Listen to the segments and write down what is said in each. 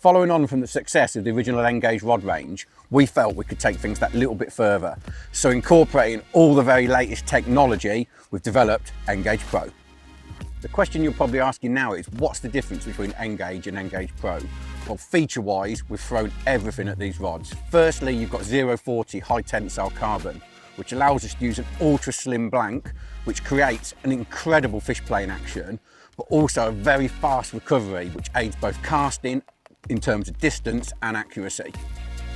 Following on from the success of the original N-Guage rod range, we felt we could take things that little bit further. So incorporating all the very latest technology, we've developed N-Guage Pro. The question you're probably asking now is, what's the difference between N-Guage and N-Guage Pro? Well, feature-wise, we've thrown everything at these rods. Firstly, you've got 040 high tensile carbon, which allows us to use an ultra slim blank, which creates an incredible fish playing action, but also a very fast recovery, which aids both casting in terms of distance and accuracy.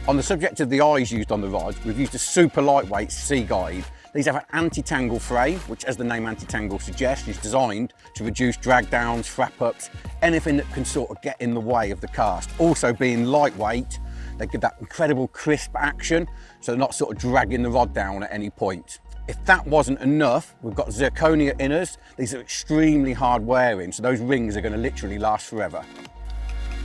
On the subject of the eyes used on the rod, we've used a super lightweight sea guide. These have an anti-tangle frame, which, as the name anti-tangle suggests, is designed to reduce drag downs, frap ups, anything that can sort of get in the way of the cast. Also being lightweight, they give that incredible crisp action, so they're not sort of dragging the rod down at any point. If that wasn't enough, we've got zirconia inners. These are extremely hard wearing, so those rings are going to literally last forever.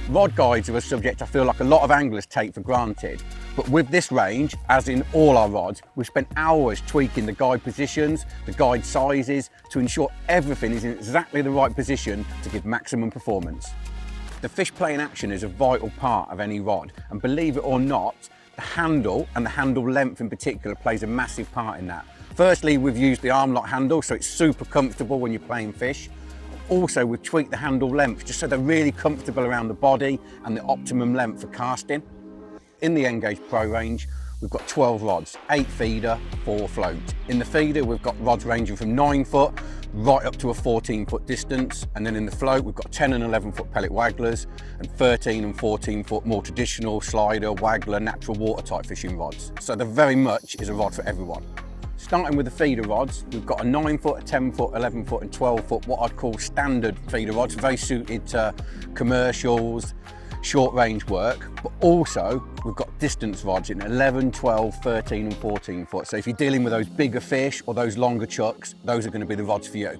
Rod guides are a subject I feel like a lot of anglers take for granted, but with this range, as in all our rods, we've spent hours tweaking the guide positions, the guide sizes, to ensure everything is in exactly the right position to give maximum performance. The fish playing action is a vital part of any rod, and believe it or not, the handle and the handle length in particular plays a massive part in that. Firstly, we've used the arm lock handle, so it's super comfortable when you're playing fish. Also, we've tweaked the handle length just so they're really comfortable around the body and the optimum length for casting. In the N-Guage Pro range, we've got 12 rods, 8 feeder, 4 float. In the feeder, we've got rods ranging from 9 foot right up to a 14-foot distance. And then in the float, we've got 10 and 11-foot pellet wagglers and 13 and 14-foot more traditional slider, waggler, natural water type fishing rods. So there very much is a rod for everyone. Starting with the feeder rods, we've got a 9-foot, a 10-foot, 11-foot and 12-foot, what I'd call standard feeder rods, very suited to commercials, short range work, but also we've got distance rods in 11, 12, 13 and 14 foot. So if you're dealing with those bigger fish or those longer chucks, those are going to be the rods for you.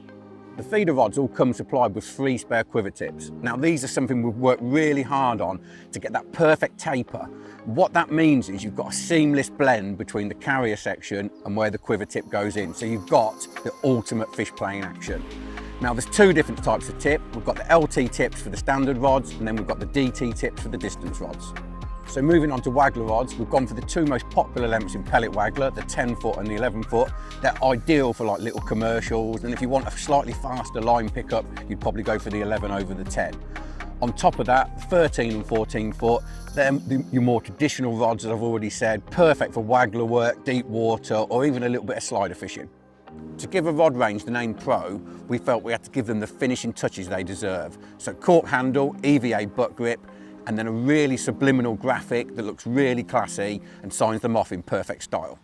The feeder rods all come supplied with 3 spare quiver tips. Now these are something we've worked really hard on to get that perfect taper. What that means is you've got a seamless blend between the carrier section and where the quiver tip goes in. So you've got the ultimate fish playing action. Now there's 2 different types of tip. We've got the LT tips for the standard rods, and then we've got the DT tips for the distance rods. So moving on to waggler rods, we've gone for the 2 most popular lengths in pellet waggler, the 10-foot and the 11-foot. They're ideal for like little commercials, and if you want a slightly faster line pickup, you'd probably go for the 11 over the 10. On top of that, 13 and 14 foot, they're your more traditional rods, as I've already said, perfect for waggler work, deep water, or even a little bit of slider fishing. To give a rod range the name Pro, we felt we had to give them the finishing touches they deserve. So cork handle, EVA butt grip, and then a really subliminal graphic that looks really classy and signs them off in perfect style.